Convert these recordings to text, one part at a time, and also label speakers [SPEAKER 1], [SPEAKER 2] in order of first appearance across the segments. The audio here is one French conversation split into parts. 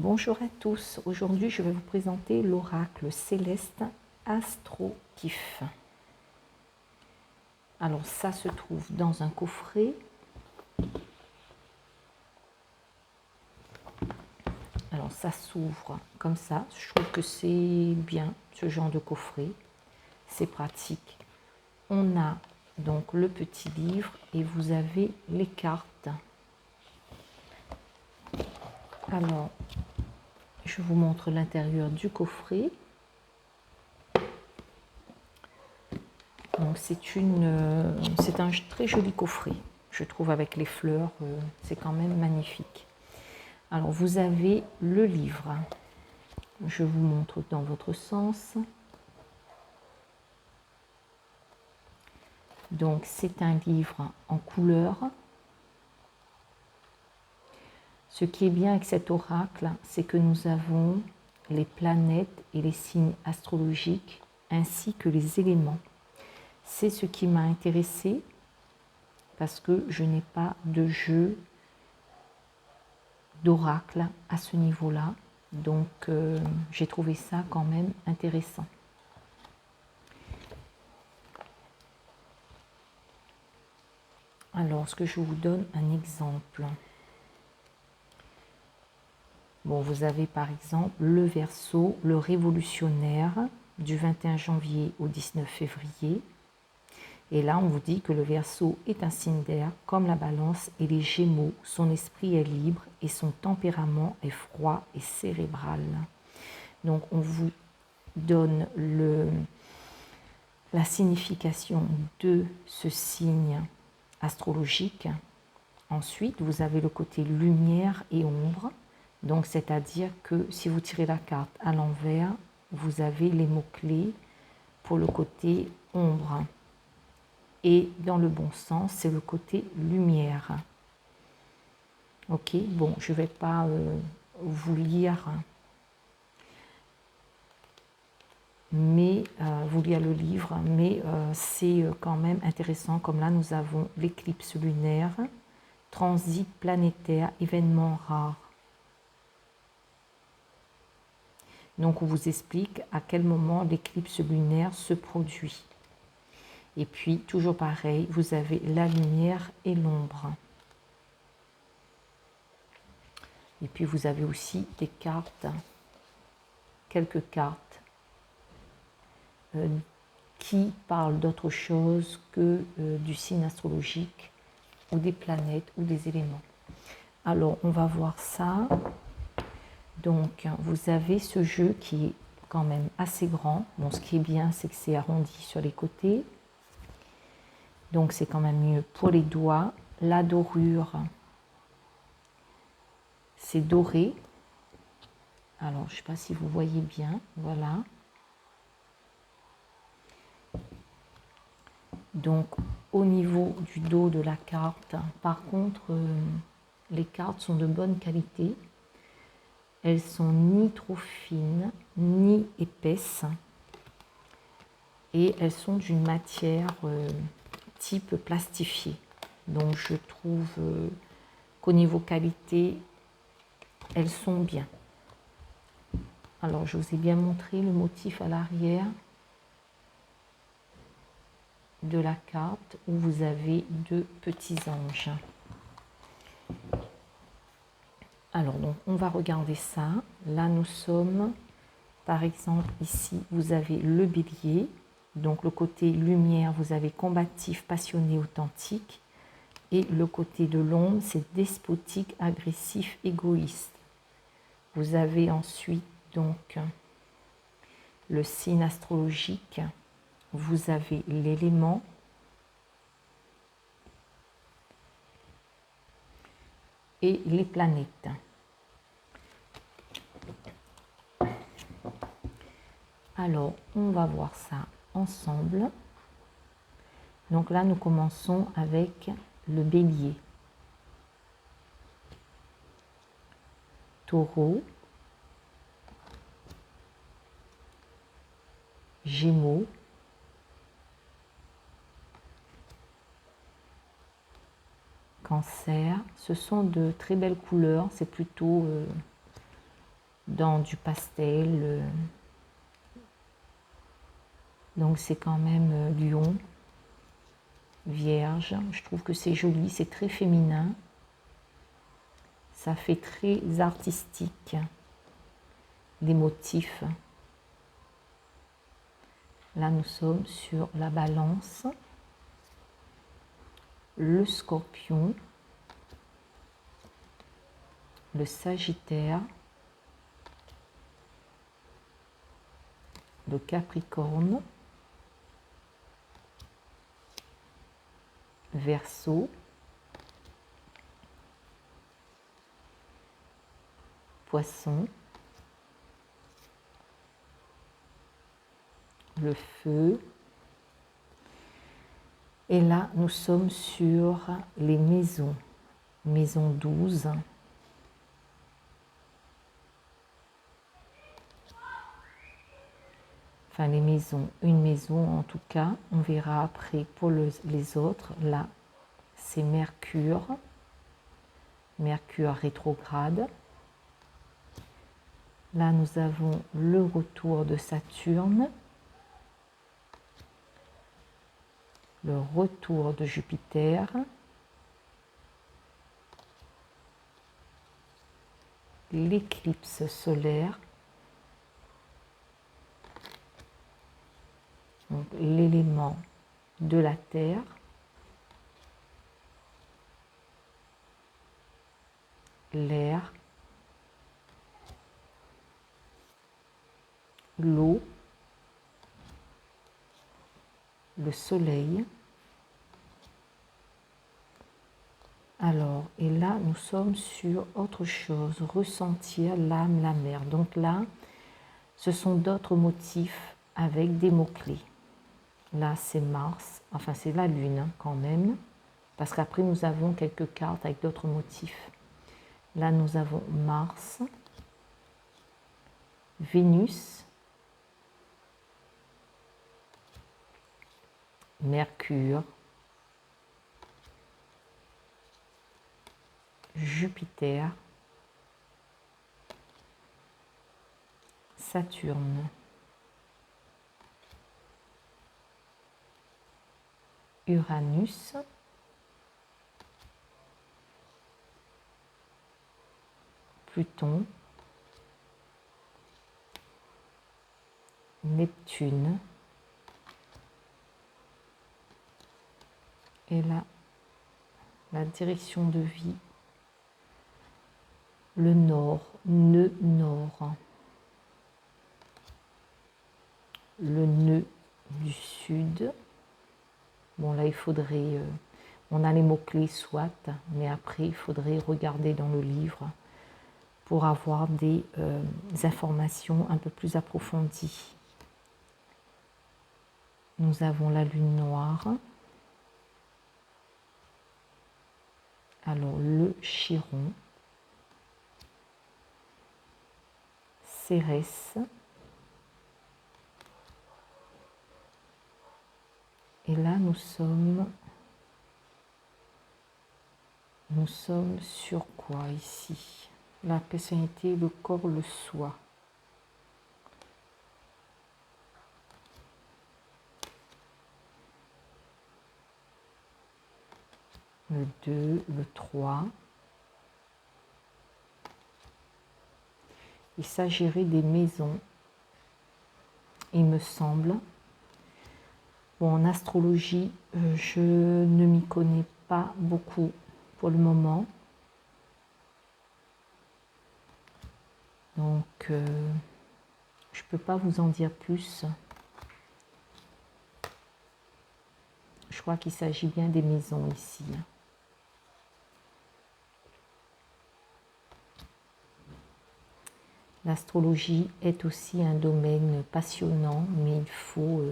[SPEAKER 1] Bonjour à tous, aujourd'hui je vais vous présenter l'oracle céleste Astro-Kif. Alors ça se trouve dans un coffret. Alors ça s'ouvre comme ça, je trouve que c'est bien ce genre de coffret, c'est pratique. On a donc le petit livre et vous avez les cartes. Alors je vous montre l'intérieur du coffret. Donc c'est un très joli coffret, je trouve, avec les fleurs, c'est quand même magnifique. Alors vous avez le livre, je vous montre dans votre sens. Donc c'est un livre en couleur. Ce qui est bien avec cet oracle, c'est que nous avons les planètes et les signes astrologiques ainsi que les éléments. C'est ce qui m'a intéressée parce que je n'ai pas de jeu d'oracle à ce niveau-là. Donc j'ai trouvé ça quand même intéressant. Alors, est-ce que je vous donne un exemple? Bon, vous avez par exemple le Verseau, le révolutionnaire, du 21 janvier au 19 février. Et là, on vous dit que le Verseau est un signe d'air, comme la Balance et les Gémeaux. Son esprit est libre et son tempérament est froid et cérébral. Donc, on vous donne la signification de ce signe astrologique. Ensuite, vous avez le côté lumière et ombre. Donc, c'est-à-dire que si vous tirez la carte à l'envers, vous avez les mots-clés pour le côté ombre. Et dans le bon sens, c'est le côté lumière. Ok, bon, je ne vais pas vous lire, mais vous lire le livre, mais c'est quand même intéressant. Comme là, nous avons l'éclipse lunaire, transit planétaire, événement rare. Donc, on vous explique à quel moment l'éclipse lunaire se produit. Et puis, toujours pareil, vous avez la lumière et l'ombre. Et puis, vous avez aussi des cartes, quelques cartes qui parlent d'autre chose que du signe astrologique ou des planètes ou des éléments. Alors, on va voir ça. Donc, vous avez ce jeu qui est quand même assez grand. Bon, ce qui est bien, c'est que c'est arrondi sur les côtés. Donc, c'est quand même mieux pour les doigts. La dorure, c'est doré. Alors, je ne sais pas si vous voyez bien. Voilà. Donc, au niveau du dos de la carte, par contre, les cartes sont de bonne qualité. Elles sont ni trop fines, ni épaisses. Et elles sont d'une matière type plastifié. Donc, je trouve qu'au niveau qualité, elles sont bien. Alors, je vous ai bien montré le motif à l'arrière de la carte où vous avez deux petits anges. Alors, donc, on va regarder ça. Là, nous sommes, par exemple, ici, vous avez le bélier. Donc, le côté lumière, vous avez combatif, passionné, authentique. Et le côté de l'ombre, c'est despotique, agressif, égoïste. Vous avez ensuite, donc, le signe astrologique. Vous avez l'élément. Et les planètes. Alors, on va voir ça ensemble. Donc là, nous commençons avec le bélier. Taureau. Gémeaux. Cancer. Ce sont de très belles couleurs. C'est plutôt dans du pastel. Donc c'est quand même Lion, Vierge. Je trouve que c'est joli, c'est très féminin. Ça fait très artistique, les motifs. Là, nous sommes sur la Balance, le Scorpion, le Sagittaire, le Capricorne, Verseau, Poisson, le Feu. Et là, nous sommes sur les maisons. Maison 12. Enfin, les maisons. Une maison, en tout cas. On verra après pour les autres. Là, c'est Mercure. Mercure rétrograde. Là, nous avons le retour de Saturne. Le retour de Jupiter. L'éclipse solaire. Donc l'élément de la Terre. L'air. L'eau. Le soleil. Alors, et là, nous sommes sur autre chose, ressentir l'âme, la mer. Donc là, ce sont d'autres motifs avec des mots-clés. Là, c'est Mars, enfin c'est la Lune hein, quand même, parce qu'après nous avons quelques cartes avec d'autres motifs. Là, nous avons Mars, Vénus, Mercure, Jupiter, Saturne, Uranus, Pluton, Neptune, et là, la direction de vie, le nord, nœud nord, le nœud du sud. Bon là il faudrait, on a les mots-clés soit, mais après il faudrait regarder dans le livre pour avoir des informations un peu plus approfondies. Nous avons la lune noire. Alors le Chiron, Cérès, et là nous sommes sur quoi ici? La personnalité, le corps, le soi. Le 2, le 3. Il s'agirait des maisons, il me semble. Bon, en astrologie, je ne m'y connais pas beaucoup pour le moment. Donc, je ne peux pas vous en dire plus. Je crois qu'il s'agit bien des maisons ici. L'astrologie est aussi un domaine passionnant, mais il faut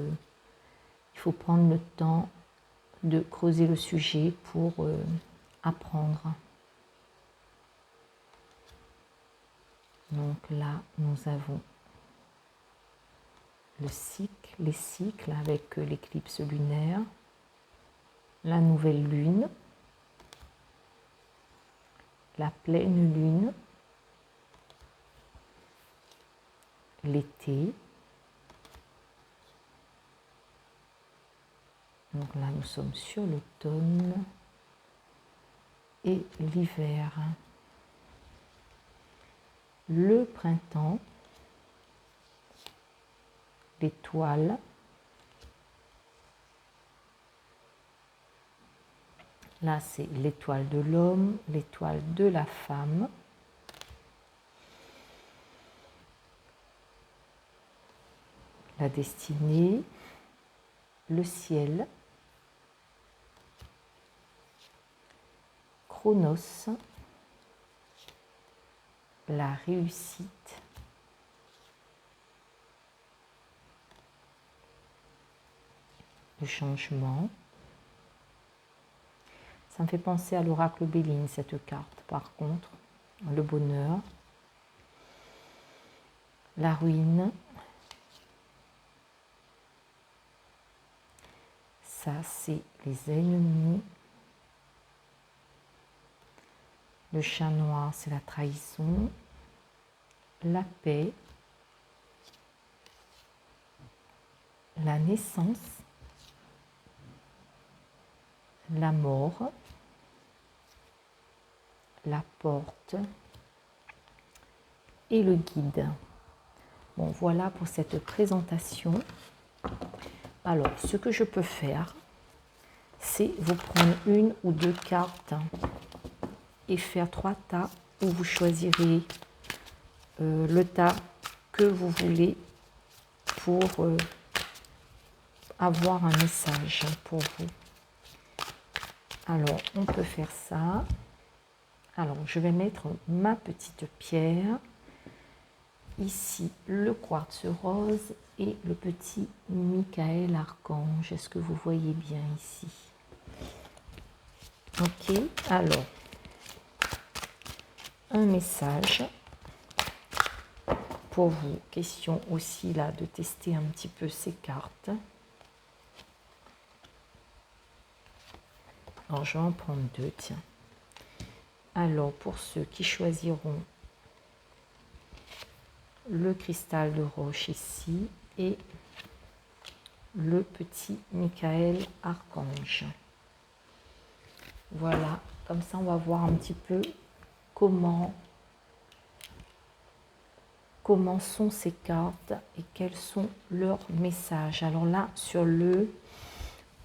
[SPEAKER 1] prendre le temps de creuser le sujet pour apprendre. Donc là, nous avons le cycle, les cycles avec l'éclipse lunaire, la nouvelle lune, la pleine lune, l'été. Donc là, nous sommes sur l'automne et l'hiver. Le printemps, l'étoile. Là, c'est l'étoile de l'homme, l'étoile de la femme. La destinée, le ciel, Chronos, la réussite, le changement. Ça me fait penser à l'oracle Béline, cette carte, par contre. Le bonheur, la ruine. Ça, c'est les ennemis. Le chat noir, c'est la trahison. La paix. La naissance. La mort. La porte. Et le guide. Bon, voilà pour cette présentation. Alors, ce que je peux faire, c'est vous prendre une ou deux cartes et faire 3 tas où vous choisirez le tas que vous voulez pour avoir un message pour vous. Alors, on peut faire ça. Alors, je vais mettre ma petite pierre. Ici, le quartz rose et le petit Michael Archange. Est-ce que vous voyez bien ici? Ok, alors, un message pour vous. Question aussi là de tester un petit peu ces cartes. Alors, je vais en prendre 2, tiens. Alors, pour ceux qui choisiront le cristal de roche ici et le petit Michael Archange. Voilà, comme ça on va voir un petit peu comment sont ces cartes et quels sont leurs messages. Alors là, sur le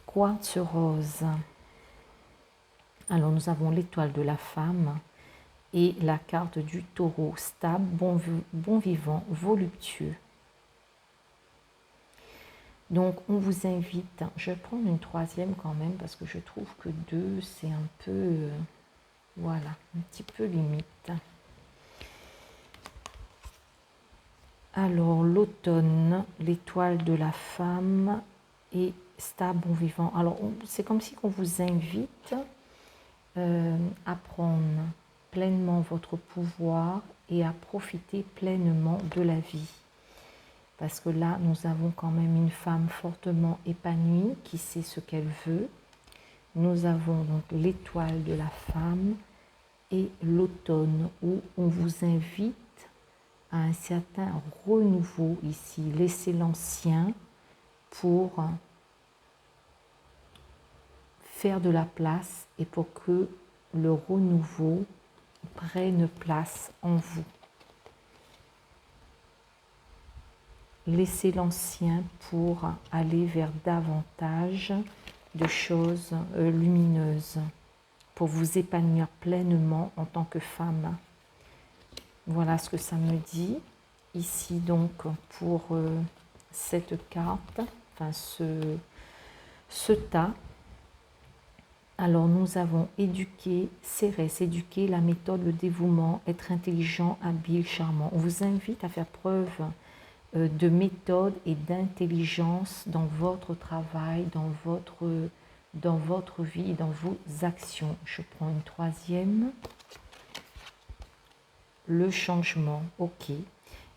[SPEAKER 1] quartz rose, alors nous avons l'étoile de la femme et la carte du taureau, stable, bon vivant, voluptueux. Donc on vous invite, je vais prendre une 3e quand même parce que je trouve que 2 c'est un peu, voilà, un petit peu limite. Alors l'automne, l'étoile de la femme et stable, bon vivant. Alors c'est comme si on vous invite à prendre pleinement votre pouvoir et à profiter pleinement de la vie. Parce que là, nous avons quand même une femme fortement épanouie qui sait ce qu'elle veut. Nous avons donc l'étoile de la femme et l'automne où on vous invite à un certain renouveau ici. Laissez l'ancien pour faire de la place et pour que le renouveau prenne place en vous. Laissez l'ancien pour aller vers davantage de choses lumineuses, pour vous épanouir pleinement en tant que femme. Voilà ce que ça me dit. Ici donc pour cette carte, enfin ce tas. Alors nous avons éduquer, Cérès, éduquer, la méthode, le dévouement, être intelligent, habile, charmant. On vous invite à faire preuve de méthode et d'intelligence dans votre travail, dans votre vie, dans vos actions. Je prends une 3e. Le changement, ok.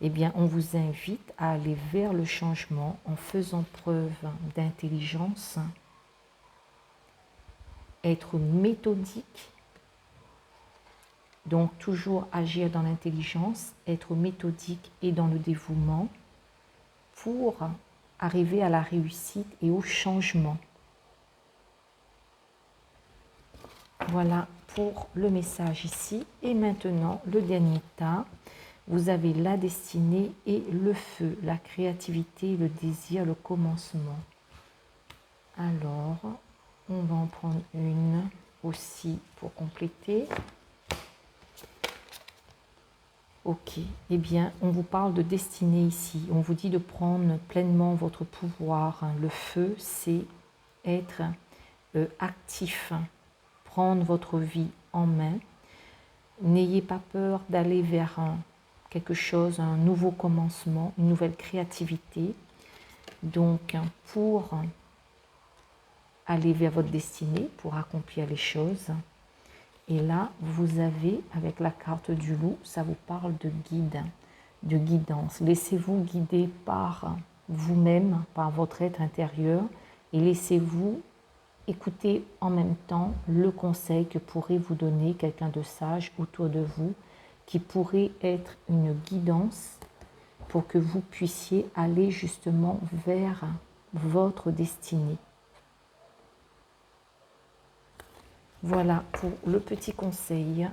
[SPEAKER 1] Eh bien, on vous invite à aller vers le changement en faisant preuve d'intelligence, être méthodique, donc toujours agir dans l'intelligence, être méthodique et dans le dévouement. pour arriver à la réussite et au changement. Voilà pour le message ici. Et maintenant, le dernier tas. Vous avez la destinée et le feu, la créativité, le désir, le commencement. Alors, on va en prendre une aussi pour compléter. Ok, eh bien, on vous parle de destinée ici. On vous dit de prendre pleinement votre pouvoir. Le feu, c'est être actif, prendre votre vie en main. N'ayez pas peur d'aller vers quelque chose, un nouveau commencement, une nouvelle créativité. Donc, pour aller vers votre destinée, pour accomplir les choses. Et là, vous avez, avec la carte du loup, ça vous parle de guide, de guidance. Laissez-vous guider par vous-même, par votre être intérieur, et laissez-vous écouter en même temps le conseil que pourrait vous donner quelqu'un de sage autour de vous, qui pourrait être une guidance pour que vous puissiez aller justement vers votre destinée. Voilà pour le petit conseil.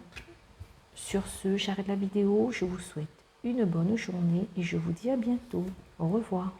[SPEAKER 1] Sur ce, j'arrête la vidéo. Je vous souhaite une bonne journée et je vous dis à bientôt. Au revoir.